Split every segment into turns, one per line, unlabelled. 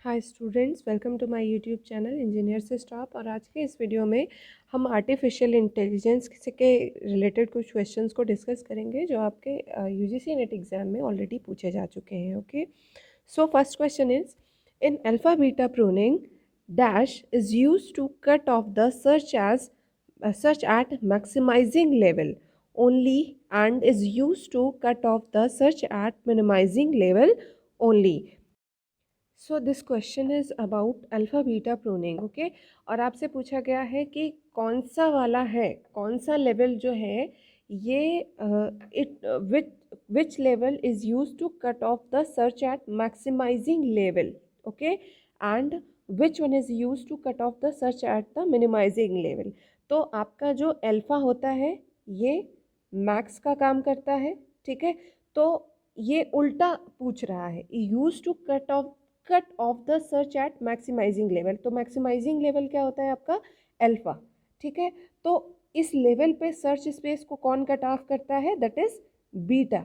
Hi students, welcome to my YouTube channel engineer से stop. और आज के इस वीडियो में हम आर्टिफिशियल इंटेलिजेंस के रिलेटेड कुछ क्वेश्चंस को डिस्कस करेंगे जो आपके यूजीसी नेट एग्जाम में ऑलरेडी पूछे जा चुके हैं। Okay, so first question is in alpha beta pruning dash is used to cut off the search at maximizing level only and is used to cut off the search at minimizing level only. So this question is about alpha beta pruning. Okay, और आपसे पूछा गया है कि कौन सा वाला है, कौन सा लेवल जो है ये it which level is use to cut off the search at maximising level. Okay, and which one is use to cut off the search at the minimising level. तो आपका जो अल्फ़ा होता है ये मैक्स का काम करता है, ठीक है। तो ये उल्टा पूछ रहा है, use to cut off the search at maximising level. तो मैक्सिमाइजिंग लेवल क्या होता है आपका? अल्फा, ठीक है। तो इस लेवल पे सर्च स्पेस को कौन कट ऑफ करता है? दैट इज बीटा,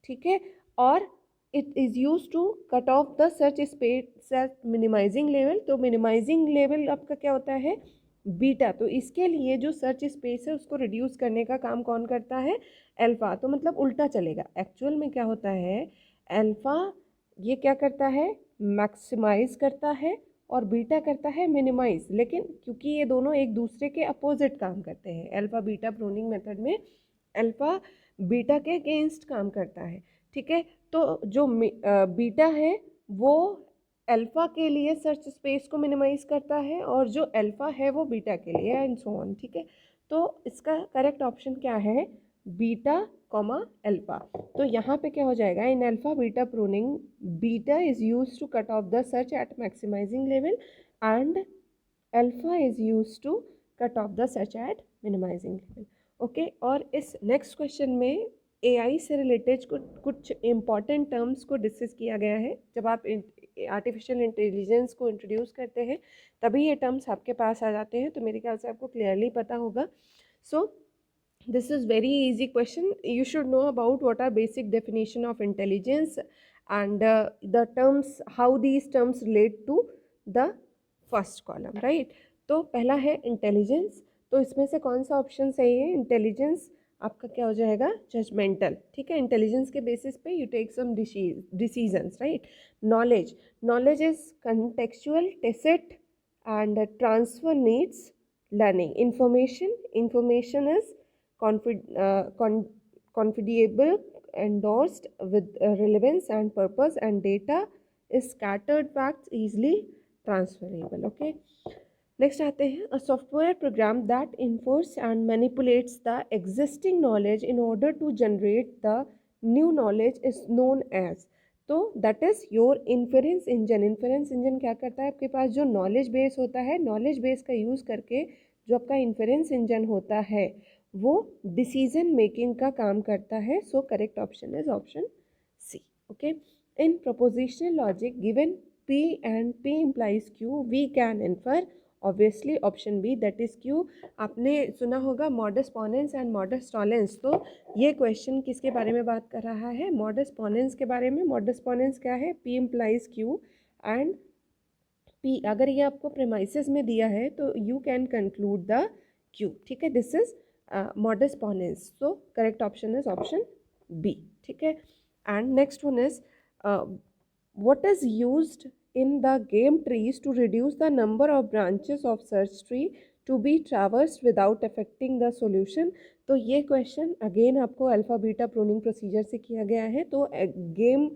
ठीक है। और it is use to cut off the search space at minimising level. तो मिनिमाइजिंग लेवल आपका क्या होता है? बीटा। तो इसके लिए जो सर्च स्पेस है उसको रिड्यूस करने का काम कौन करता है? अल्फा। तो मतलब उल्टा चलेगा। एक्चुअल में क्या होता है, अल्फा ये क्या करता है? मैक्सिमाइज करता है और बीटा करता है मिनिमाइज। लेकिन क्योंकि ये दोनों एक दूसरे के अपोजिट काम करते हैं, अल्फा बीटा प्रूनिंग मेथड में अल्फा बीटा के अगेंस्ट काम करता है, ठीक है। तो जो बीटा है वो अल्फा के लिए सर्च स्पेस को मिनिमाइज करता है और जो अल्फा है वो बीटा के लिए, एंड सो ऑन, ठीक है। तो इसका करेक्ट ऑप्शन क्या है? Beta comma alpha. तो यहाँ पे क्या हो जाएगा? In alpha beta pruning beta is use to cut off the search at maximising level and alpha is use to cut off the search at minimising level. Okay, और इस next question में AI से related कुछ important terms को discuss किया गया है। जब आप आर्टिफिशियल इंटेलिजेंस को इंट्रोड्यूस करते हैं तभी ये टर्म्स आपके पास आ जाते हैं, तो मेरे ख्याल से आपको क्लियरली पता होगा। सो this is very easy question. You should know about what are basic definition of intelligence and the terms, how these terms relate to the first column, right? तो पहला है इंटेलिजेंस। तो इसमें से कौन सा ऑप्शन सही है? इंटेलिजेंस आपका क्या हो जाएगा? जजमेंटल, ठीक है। इंटेलिजेंस के बेसिस पे you take some decisions, right. Knowledge, knowledge is contextual, tacit and transfer needs learning. Information is confidable, endorsed with relevance and purpose, and data is scattered facts easily transferable. Okay, next आते हैं a software program that infers and manipulates the existing knowledge in order to generate the new knowledge is known as। तो that is your inference engine. Inference engine क्या करता है? आपके पास जो knowledge base होता है, नॉलेज बेस का use करके जो आपका इन्फेरेंस इंजन होता है वो डिसीजन मेकिंग का काम करता है। So correct option is option C. Okay, in propositional logic given P and P implies Q we can infer obviously option B, that is Q. आपने सुना होगा modus ponens and modus tollens. तो ये question किसके बारे में बात कर रहा है? मॉडस पोनेंस के बारे में। मॉडस पोनेंस क्या है? P implies Q and P अगर ये आपको प्रेमाइसिस में दिया है तो you can conclude the Q, ठीक है। This is modus ponens. So correct option is option B, ठीक है। And next one is what is used in the game trees to reduce the number of branches of search tree to be traversed without affecting the solution। तो ये question again आपको alpha beta pruning procedure से किया गया है। तो game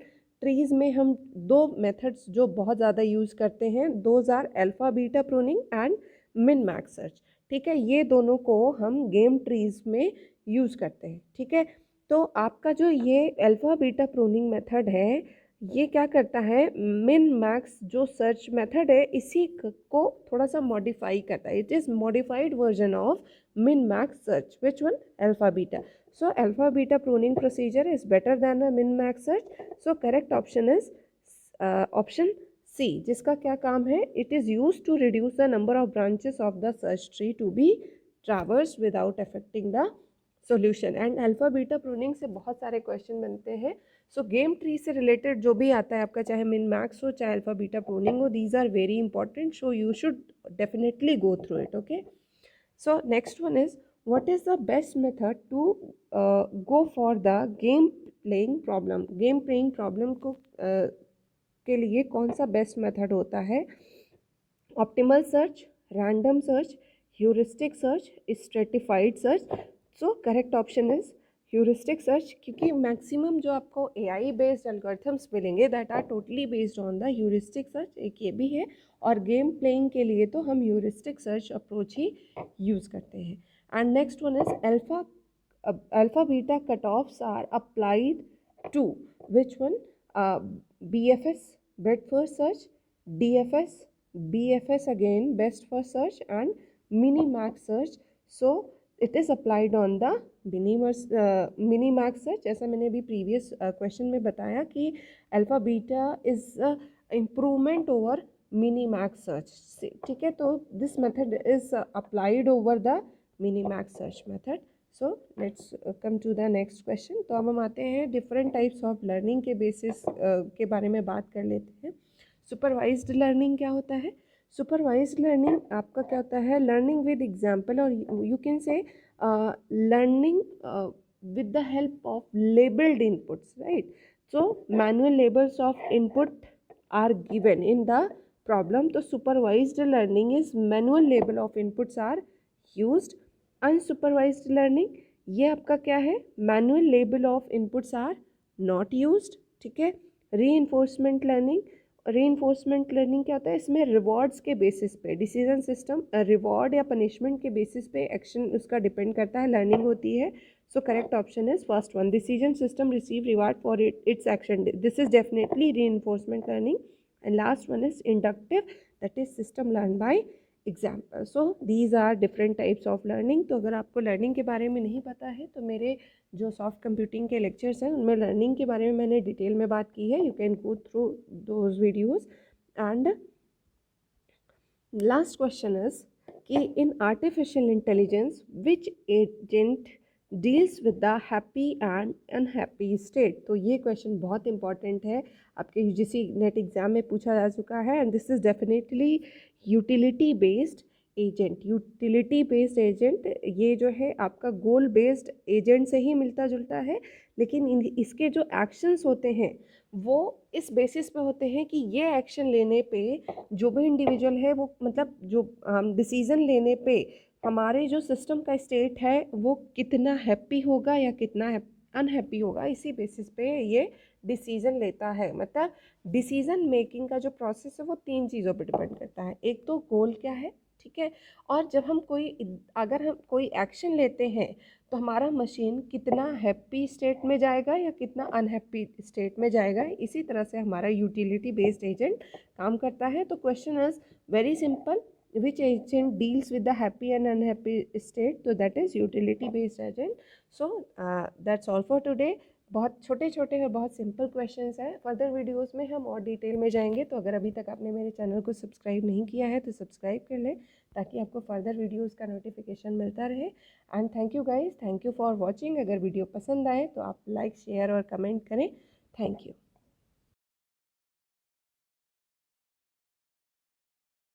trees में हम दो मेथड्स जो बहुत ज़्यादा यूज़ करते हैं, those are alpha beta pruning and min max search, ठीक है। ये दोनों को हम गेम ट्रीज में यूज़ करते हैं, ठीक है। तो आपका जो ये अल्फा बीटा प्रूनिंग मेथड है ये क्या करता है? मिन मैक्स जो सर्च मेथड है इसी को थोड़ा सा मॉडिफाई करता है। It is modified version of min max search. Which one? Alpha beta. So alpha beta pruning procedure is better than a min max search. So correct option is option C, जिसका क्या काम है? It is use to reduce the number of branches of the search tree to be traverse without affecting the solution. And alpha beta pruning से बहुत सारे question बनते हैं। So game tree से रिलेटेड जो भी आता है आपका, चाहे मिन मैक्स हो चाहे अल्फा बीटा प्रूनिंग हो, these are very important, so you should definitely go through it. Okay, so next one is what is the best method to go for the game playing problem? Game playing problem को के लिए कौन सा best method होता है? Optimal search, random search, heuristic search, stratified search. So correct option is heuristic search, क्योंकि maximum जो आपको एआई बेस्ड एल्गोरिथम्स मिलेंगे that are totally based on the heuristic search, एक ये भी है। और गेम प्लेइंग के लिए तो हम ह्यूरिस्टिक सर्च अप्रोच ही यूज़ करते हैं। And next one is alpha beta cut offs are applied to which one? BFS, breadth first search, DFS, BFS again best first search, and minimax search. So it is applied on the minimax search। जैसा मैंने अभी previous question में बताया कि alpha beta is improvement over minimax search, ठीक है। तो this method is applied over the minimax search method. So let's come to the next question. तो अब हम आते हैं डिफरेंट टाइप्स ऑफ लर्निंग के बेसिस के बारे में बात कर लेते हैं। सुपरवाइज्ड लर्निंग क्या होता है? सुपरवाइज्ड लर्निंग आपका क्या होता है? लर्निंग विद एग्जाम्पल, और you can say learning with the help of labeled inputs, right? So manual labels of input are given in the problem. तो supervised learning is manual label of inputs are used. Unsupervised learning ये आपका क्या है? manual label of inputs are not used, ठीक है। reinforcement learning, reinforcement learning क्या होता है? इसमें रिवॉर्ड्स के बेसिस पे डिसीजन सिस्टम, रिवॉर्ड या पनिशमेंट के बेसिस पे एक्शन उसका डिपेंड करता है, लर्निंग होती है। So correct option is first one, decision system receive reward for its action, this is definitely reinforcement learning. And last one is inductive, that is system learn by example. So these are different types of learning. तो अगर आपको learning के बारे में नहीं पता है तो मेरे जो सॉफ्ट कंप्यूटिंग के लेक्चर्स हैं उनमें लर्निंग के बारे में मैंने डिटेल में बात की है, you can go through those videos. And last question is कि in artificial intelligence which agent deals with the happy and unhappy state? तो ये क्वेश्चन बहुत इंपॉर्टेंट है, आपके यूजीसी नेट एग्जाम में पूछा जा चुका है। And this is definitely utility based agent. Utility based agent ये जो है आपका गोल बेस्ड एजेंट से ही मिलता जुलता है, लेकिन इसके जो एक्शंस होते हैं वो इस बेसिस पे होते हैं कि ये एक्शन लेने पे जो भी इंडिविजुअल है वो, मतलब जो डिसीज़न लेने पे हमारे जो सिस्टम का स्टेट है वो कितना हैप्पी होगा या कितना अनहैप्पी होगा, इसी बेसिस पे ये डिसीज़न लेता है। मतलब डिसीज़न मेकिंग का जो प्रोसेस है वो 3 चीज़ों पे डिपेंड करता है। एक तो गोल क्या है, ठीक है, और जब हम अगर हम कोई एक्शन लेते हैं तो हमारा मशीन कितना हैप्पी स्टेट में जाएगा या कितना अनहैप्पी स्टेट में जाएगा, इसी तरह से हमारा यूटिलिटी बेस्ड एजेंट काम करता है। तो question is very simple, which agent deals with the happy and unhappy state? So that is utility based agent. So that's all for today। बहुत छोटे छोटे और बहुत सिंपल क्वेश्चंस हैं। फर्दर वीडियोस में हम और डिटेल में जाएंगे। तो अगर अभी तक आपने मेरे चैनल को सब्सक्राइब नहीं किया है तो सब्सक्राइब कर लें ताकि आपको फर्दर वीडियोस का नोटिफिकेशन मिलता रहे। And thank you guys, thank you for watching. अगर वीडियो पसंद आए तो आप लाइक, शेयर और कमेंट करें। Thank you.